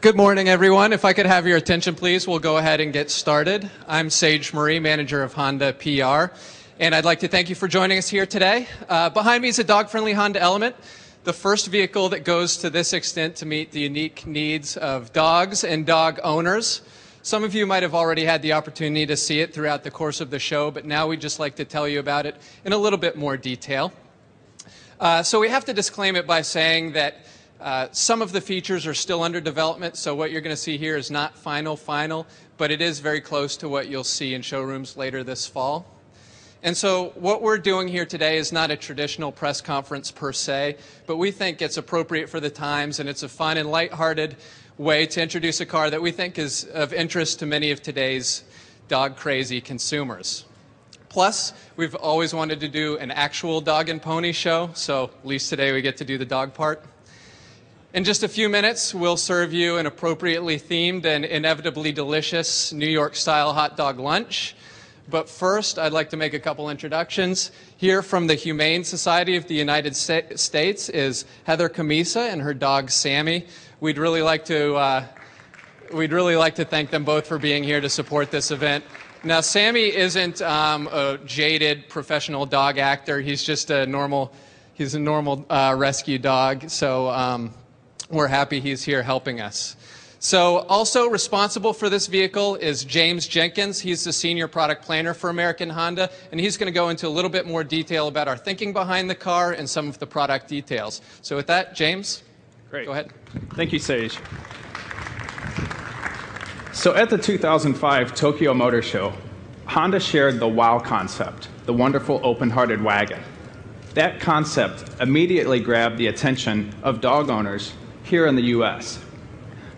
Good morning, everyone. If I could have your attention, please, we'll go ahead and get started. I'm Sage Marie, manager of Honda PR, and I'd like to thank you for joining us here today. Behind me is a dog-friendly Honda Element, the first vehicle that goes to this extent to meet the unique needs of dogs and dog owners. Some of you might have already had the opportunity to see it throughout the course of the show, but now we'd just like to tell you about it in a little bit more detail. So we have to disclaim it by saying that some of the features are still under development, so what you're going to see here is not final, but it is very close to what you'll see in showrooms later this fall. And so what we're doing here today is not a traditional press conference per se, but we think it's appropriate for the times, and it's a fun and lighthearted way to introduce a car that we think is of interest to many of today's dog-crazy consumers. Plus, we've always wanted to do an actual dog and pony show, so at least today we get to do the dog part. In just a few minutes, we'll serve you an appropriately themed and inevitably delicious New York-style hot dog lunch. But first, I'd like to make a couple introductions. Here from the Humane Society of the United States is Heather Camisa and her dog Sammy. We'd really like to thank them both for being here to support this event. Now, Sammy isn't a jaded professional dog actor. He's just a normal rescue dog. So we're happy he's here helping us. So also responsible for this vehicle is James Jenkins. He's the senior product planner for American Honda, and he's going to go into a little bit more detail about our thinking behind the car and some of the product details. So with that, James, great. Go ahead. Thank you, Sage. So at the 2005 Tokyo Motor Show, Honda shared the WOW concept, the wonderful open-hearted wagon. That concept immediately grabbed the attention of dog owners here in the US.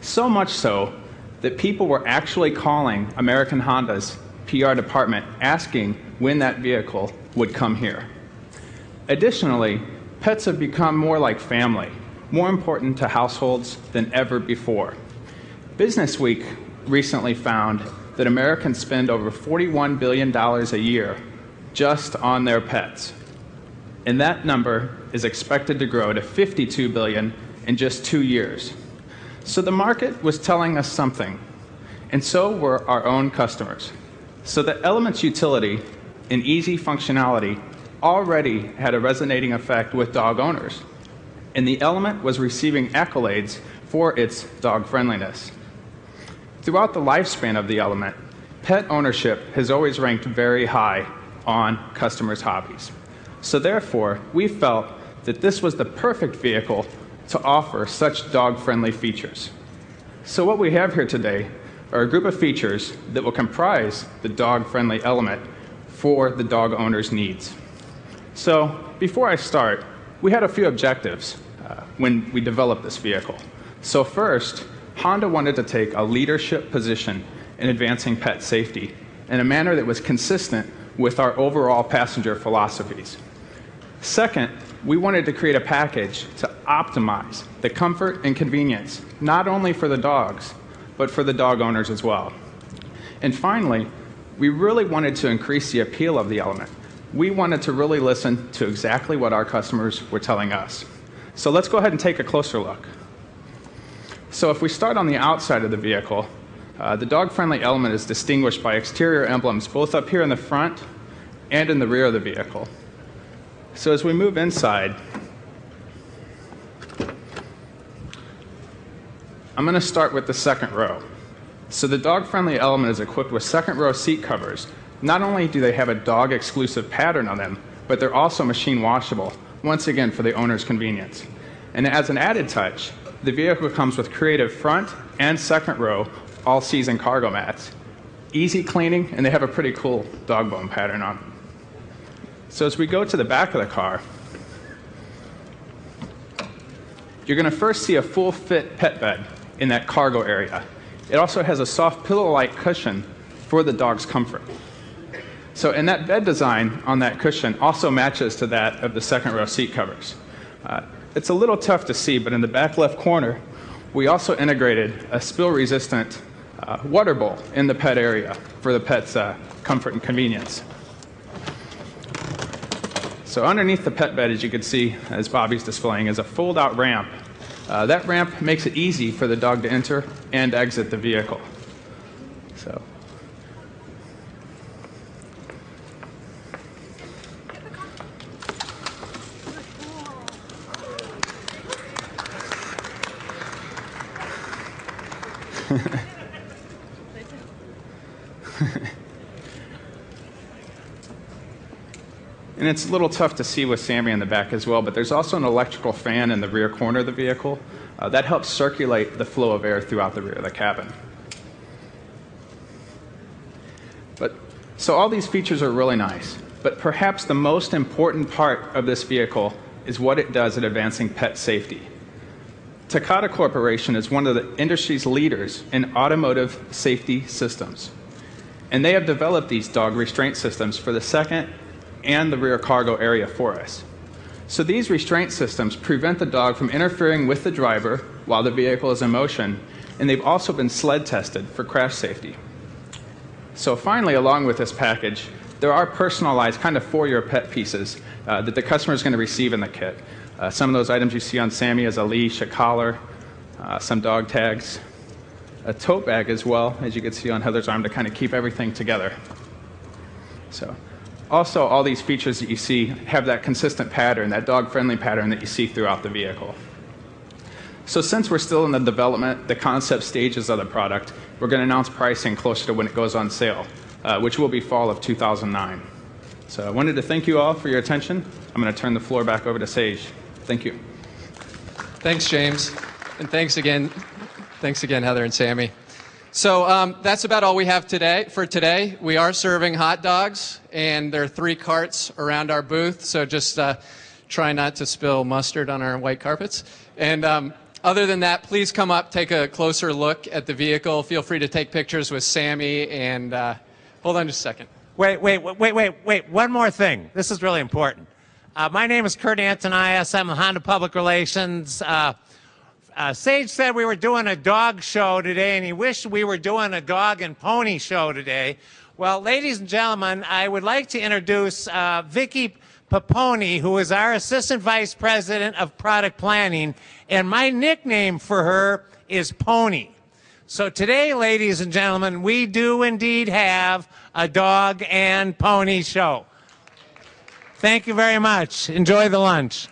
So much so that people were actually calling American Honda's PR department asking when that vehicle would come here. Additionally, pets have become more like family, more important to households than ever before. Business Week recently found that Americans spend over $41 billion a year just on their pets. And that number is expected to grow to $52 billion in just 2 years. So the market was telling us something, and so were our own customers. So the Element's utility and easy functionality already had a resonating effect with dog owners, and the Element was receiving accolades for its dog friendliness. Throughout the lifespan of the Element, pet ownership has always ranked very high on customers' hobbies. So therefore, we felt that this was the perfect vehicle to offer such dog-friendly features. So what we have here today are a group of features that will comprise the dog-friendly Element for the dog owner's needs. So before I start, we had a few objectives when we developed this vehicle. So first, Honda wanted to take a leadership position in advancing pet safety in a manner that was consistent with our overall passenger philosophies. Second, we wanted to create a package to optimize the comfort and convenience, not only for the dogs, but for the dog owners as well. And finally, we really wanted to increase the appeal of the Element. We wanted to really listen to exactly what our customers were telling us. So let's go ahead and take a closer look. So if we start on the outside of the vehicle, the dog-friendly Element is distinguished by exterior emblems both up here in the front and in the rear of the vehicle. So as we move inside, I'm going to start with the second row. So the dog-friendly Element is equipped with second row seat covers. Not only do they have a dog-exclusive pattern on them, but they're also machine washable, once again for the owner's convenience. And as an added touch, the vehicle comes with creative front and second row all-season cargo mats. Easy cleaning, and they have a pretty cool dog bone pattern on them. So as we go to the back of the car, you're going to first see a full-fit pet bed in that cargo area. It also has a soft pillow-like cushion for the dog's comfort. So and that bed design on that cushion also matches to that of the second row seat covers. It's a little tough to see, but in the back left corner, we also integrated a spill-resistant water bowl in the pet area for the pet's comfort and convenience. So underneath the pet bed, as you can see, as Bobby's displaying, is a fold-out ramp That ramp makes it easy for the dog to enter and exit the vehicle. So. And it's a little tough to see with Sammy in the back as well, but there's also an electrical fan in the rear corner of the vehicle that helps circulate the flow of air throughout the rear of the cabin. So all these features are really nice, but perhaps the most important part of this vehicle is what it does at advancing pet safety. Takata Corporation is one of the industry's leaders in automotive safety systems, and they have developed these dog restraint systems for the second and the rear cargo area for us. So these restraint systems prevent the dog from interfering with the driver while the vehicle is in motion, and they've also been sled tested for crash safety. So finally, along with this package, there are personalized kind of for your pet pieces that the customer is going to receive in the kit. Some of those items you see on Sammy is a leash, a collar, some dog tags, a tote bag as well, as you can see on Heather's arm, to kind of keep everything together. So, also, all these features that you see have that consistent pattern, that dog-friendly pattern that you see throughout the vehicle. So since we're still in the development, the concept stages of the product, we're going to announce pricing closer to when it goes on sale, which will be fall of 2009. So I wanted to thank you all for your attention. I'm going to turn the floor back over to Sage. Thank you. Thanks, James. And thanks again, Heather and Sammy. So that's about all we have for today. We are serving hot dogs, and there are 3 carts around our booth, so just try not to spill mustard on our white carpets. And other than that, please come up, take a closer look at the vehicle. Feel free to take pictures with Sammy, and hold on just a second. Wait, one more thing. This is really important. My name is Kurt Antonias. I'm with Honda Public Relations. Sage said we were doing a dog show today, and he wished we were doing a dog and pony show today. Well, ladies and gentlemen, I would like to introduce Vicki Paponi, who is our Assistant Vice President of Product Planning, and my nickname for her is Pony. So today, ladies and gentlemen, we do indeed have a dog and pony show. Thank you very much. Enjoy the lunch.